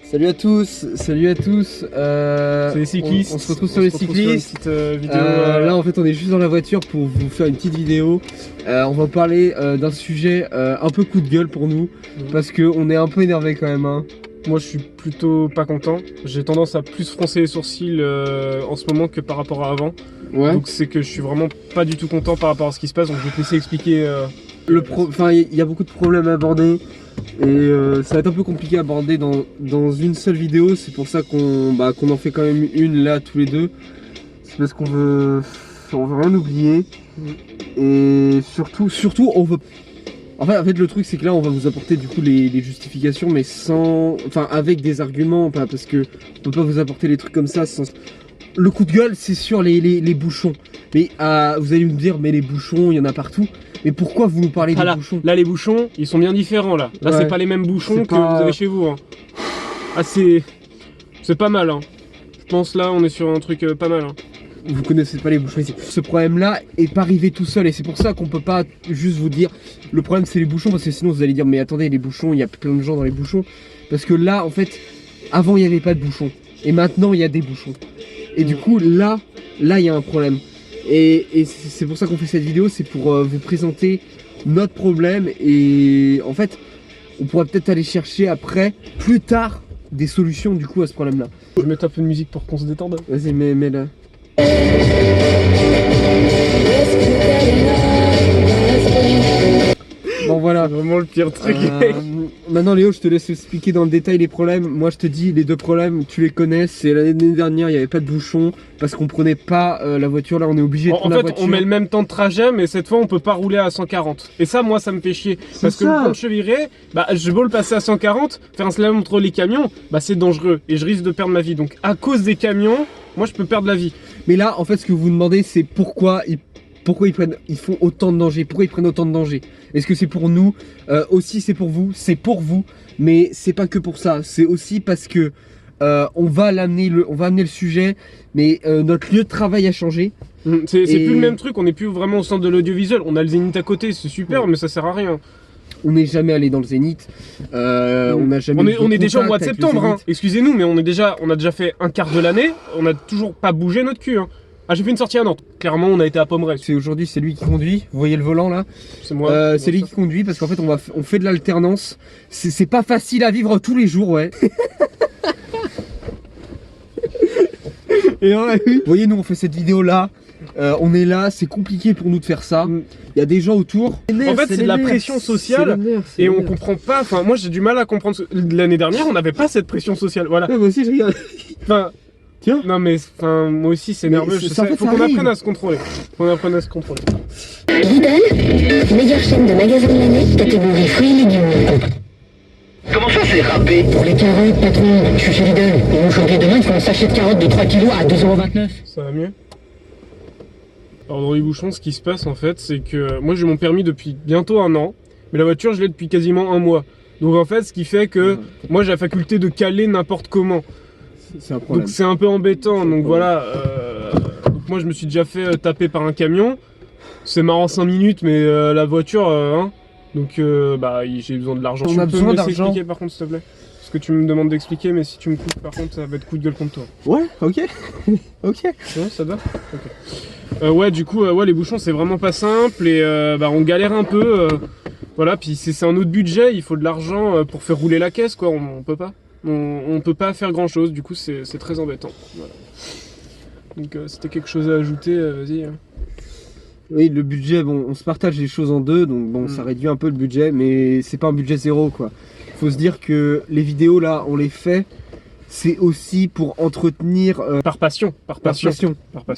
Salut à tous, salut à tous. C'est les cyclistes. On se retrouve sur les cyclistes. Sur une petite vidéo, Là en fait on est juste dans la voiture pour vous faire une petite vidéo. On va parler d'un sujet un peu coup de gueule pour nous parce qu'on est un peu énervé quand même. Hein. Moi je suis plutôt pas content. J'ai tendance à plus froncer les sourcils en ce moment que par rapport à avant. Ouais. Donc c'est que je suis vraiment pas du tout content par rapport à ce qui se passe. Donc je vais te laisser expliquer. Enfin il y a beaucoup de problèmes à aborder. Et ça va être un peu compliqué à aborder dans une seule vidéo. C'est pour ça qu'on en fait quand même une là tous les deux. C'est parce qu'on veut rien oublier. Et surtout on veut... En fait le truc c'est que là on va vous apporter du coup les justifications, mais sans... Enfin avec des arguments, parce que on peut pas vous apporter les trucs comme ça sans... Le coup de gueule c'est sur les bouchons. Mais vous allez me dire mais les bouchons il y en a partout. Mais pourquoi vous nous parlez des bouchons? Là les bouchons ils sont bien différents là. Là c'est pas les mêmes bouchons que vous avez chez vous. Hein. Ah c'est pas mal hein. Je pense là on est sur un truc pas mal hein. Vous connaissez pas les bouchons ici. Ce problème là est pas arrivé tout seul et c'est pour ça qu'on peut pas juste vous dire le problème c'est les bouchons, parce que sinon vous allez dire mais attendez les bouchons, il y a plein de gens dans les bouchons. Parce que là en fait avant il n'y avait pas de bouchons et maintenant il y a des bouchons. Et du coup là il y a un problème. Et c'est pour ça qu'on fait cette vidéo, c'est pour vous présenter notre problème et en fait on pourra peut-être aller chercher après, plus tard, des solutions du coup à ce problème là. Je vais mettre un peu de musique pour qu'on se détende. Vas-y mets là. Bon voilà. C'est vraiment le pire truc. Maintenant Léo, je te laisse expliquer dans le détail les problèmes. Moi je te dis les deux problèmes, tu les connais. C'est l'année dernière il n'y avait pas de bouchon parce qu'on prenait pas la voiture. Là on est obligé de prendre la voiture. On met le même temps de trajet mais cette fois on peut pas rouler à 140. Et ça moi ça me fait chier. Parce que le pont de Cheviré, je veux le passer à 140, faire un slalom entre les camions, c'est dangereux et je risque de perdre ma vie. Donc à cause des camions, moi je peux perdre la vie. Mais là en fait ce que vous vous demandez c'est pourquoi ils font autant de danger, pourquoi ils prennent autant de danger. Est-ce que c'est pour nous? Aussi c'est pour vous, mais c'est pas que pour ça, c'est aussi parce que on va amener le sujet, mais notre lieu de travail a changé. C'est plus le même truc, on n'est plus vraiment au centre de l'audiovisuel, on a le Zénith à côté, c'est super, mais ça sert à rien. On n'est jamais allé dans le Zénith, on est déjà au mois de septembre, hein. Excusez-nous, mais on a déjà fait un quart de l'année, on n'a toujours pas bougé notre cul. Hein. Ah j'ai fait une sortie à Nantes, clairement on a été à Pomereux. Aujourd'hui c'est lui qui conduit, vous voyez le volant là? C'est moi. C'est lui qui conduit parce qu'en fait on fait de l'alternance. C'est pas facile à vivre tous les jours, ouais. Et ouais, oui. Vous voyez nous on fait cette vidéo là, on est là, c'est compliqué pour nous de faire ça. Il y a des gens autour. En fait c'est de la pression sociale et on comprend pas, enfin moi j'ai du mal à comprendre. L'année dernière on n'avait pas cette pression sociale, voilà. Ouais, moi aussi je regarde. Enfin... Tiens. Non mais moi aussi c'est nerveux, je sais. Faut qu'on apprenne à se contrôler. Lidl, meilleure chaîne de magasins de l'année, catégorie fruits et légumes. Comment ça c'est râpé? Pour les carottes, patron, je suis chez Lidl. Et aujourd'hui demain, ils font un sachet de carottes de 3 kg à 2,29 €. Ça va mieux? Alors dans les bouchons, ce qui se passe en fait, c'est que moi j'ai mon permis depuis bientôt 1 an, mais la voiture je l'ai depuis quasiment 1 mois. Donc en fait, ce qui fait que moi j'ai la faculté de caler n'importe comment. Donc c'est un peu embêtant, donc voilà. Donc moi je me suis déjà fait taper par un camion. C'est marrant 5 minutes, mais la voiture, hein. Donc j'ai besoin de l'argent. On a besoin d'argent. Expliquer par contre s'il te plaît. Parce que tu me demandes d'expliquer, mais si tu me coupes par contre ça va être coup de gueule contre toi. Ouais, ok. Ok. Ouais, ça va. Ok. Ouais, du coup, les bouchons c'est vraiment pas simple et on galère un peu. Voilà, puis c'est un autre budget, il faut de l'argent pour faire rouler la caisse quoi, on peut pas. On peut pas faire grand chose, du coup c'est très embêtant. Voilà. Donc c'était quelque chose à ajouter, vas-y. Oui, le budget, on se partage les choses en deux, donc ça réduit un peu le budget, mais c'est pas un budget zéro quoi. Faut se dire que les vidéos là, on les fait, c'est aussi pour entretenir... Par passion.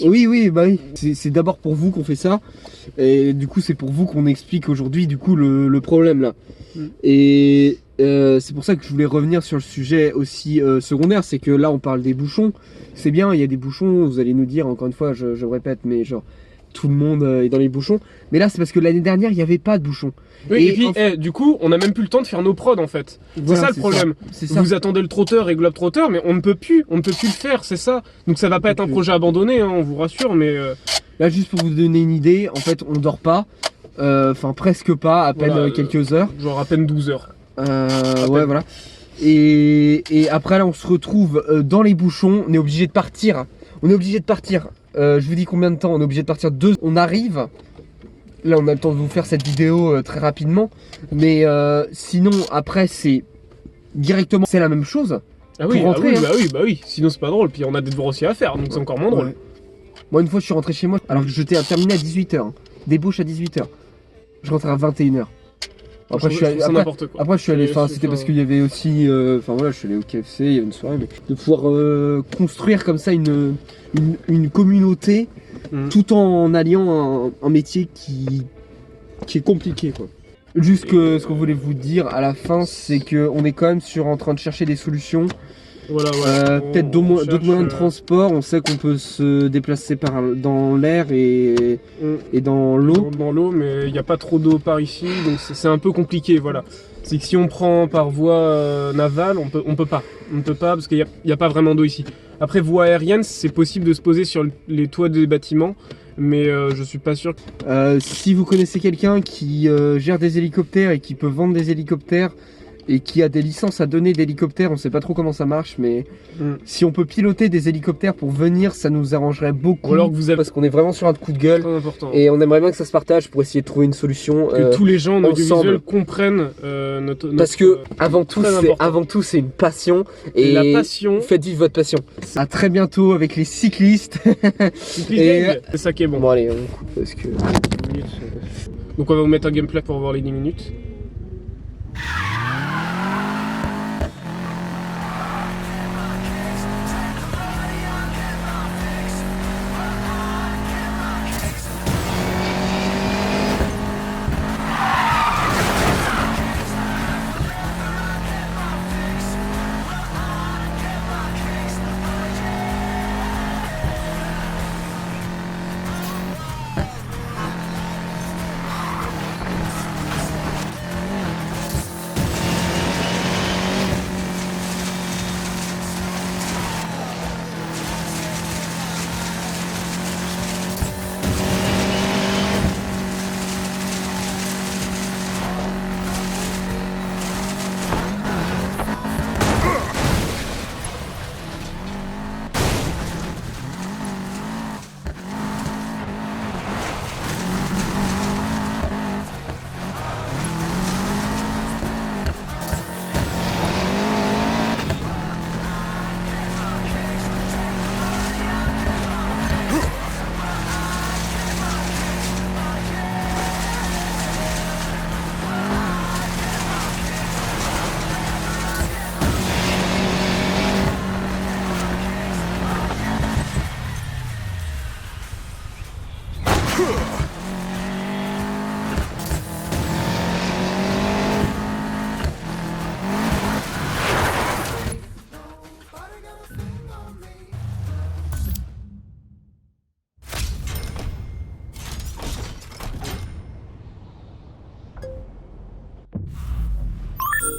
Oui, bah oui. C'est d'abord pour vous qu'on fait ça, et du coup c'est pour vous qu'on explique aujourd'hui du coup le problème là. Et... c'est pour ça que je voulais revenir sur le sujet aussi secondaire, c'est que là on parle des bouchons, c'est bien, il y a des bouchons, vous allez nous dire, encore une fois, je me répète, mais genre tout le monde est dans les bouchons, mais là c'est parce que l'année dernière il n'y avait pas de bouchons. Oui, et puis du coup on a même plus le temps de faire nos prods en fait, voilà, c'est ça le problème. Vous attendez le trotteur et Globetrotter, mais on ne peut plus le faire, c'est ça. Donc ça va pas être un projet abandonné, hein, on vous rassure, mais... Là juste pour vous donner une idée, en fait on dort pas, enfin presque pas, à peine quelques heures. Genre à peine 12 heures. Ouais voilà. Et après là on se retrouve dans les bouchons, on est obligé de partir. Je vous dis combien de temps, on est obligé de partir 2. On arrive. Là on a le temps de vous faire cette vidéo très rapidement. Mais sinon après c'est directement c'est la même chose. Ah oui, Pour rentrer, bah oui, sinon c'est pas drôle, puis on a des devoirs aussi à faire, donc c'est encore moins drôle. Ouais. Moi une fois je suis rentré chez moi alors que j'étais terminé à 18h. Débauche à 18h. Je rentrais à 21h. Après, je suis allé, après, je suis allé, enfin, c'était parce qu'il y avait aussi, enfin voilà, je suis allé au KFC, il y avait une soirée, mais de pouvoir construire comme ça une communauté tout en alliant un métier qui est compliqué, quoi. Juste que ce qu'on voulait vous dire à la fin, c'est qu'on est quand même en train de chercher des solutions. Voilà, peut-être d'autres moyens de transport. On sait qu'on peut se déplacer dans l'air et dans l'eau. Dans l'eau, mais il n'y a pas trop d'eau par ici, donc c'est un peu compliqué. Voilà. C'est que si on prend par voie navale, on peut pas. On ne peut pas parce qu'il n'y a pas vraiment d'eau ici. Après, voie aérienne, c'est possible de se poser sur les toits des bâtiments, mais je suis pas sûr. Si vous connaissez quelqu'un qui gère des hélicoptères et qui peut vendre des hélicoptères, et qui a des licences à donner d'hélicoptères, on sait pas trop comment ça marche, mais si on peut piloter des hélicoptères pour venir, ça nous arrangerait beaucoup. Ou alors que vous avez... Parce qu'on est vraiment sur un coup de gueule, très important. Et on aimerait bien que ça se partage pour essayer de trouver une solution. Que tous les gens en audiovisuel ensemble comprennent notre... Parce que avant tout, c'est une passion. Et la passion... Faites vivre votre passion. À très bientôt avec les cyclistes. C'est ça qui est bon. Bon allez, on coupe parce que... Donc on va vous mettre un gameplay pour voir les 10 minutes.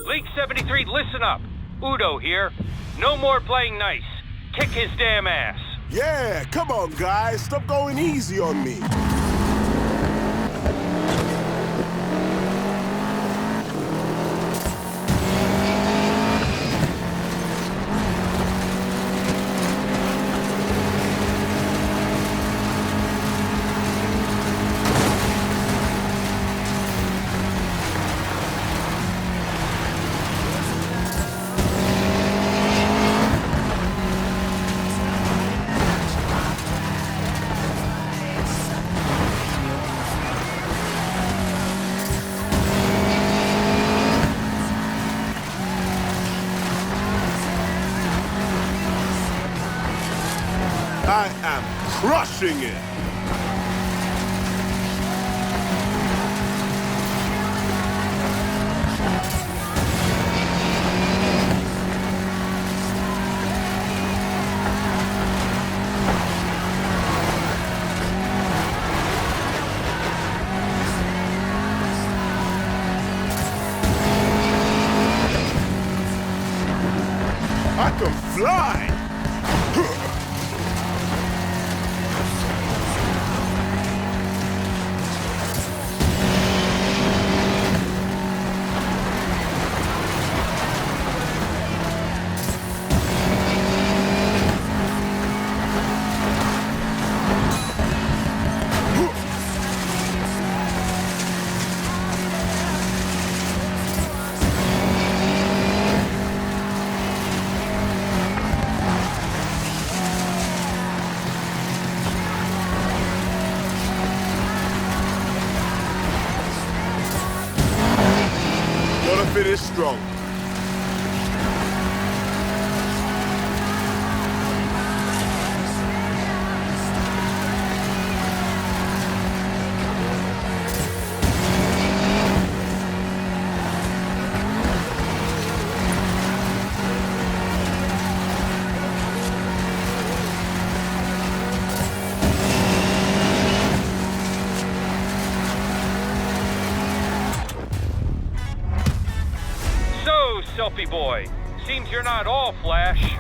Link 73, listen up. Udo here. No more playing nice. Kick his damn ass. Yeah, come on, guys. Stop going easy on me. I am crushing it. I can fly. strong. So, Selfie Boy, seems you're not all flash.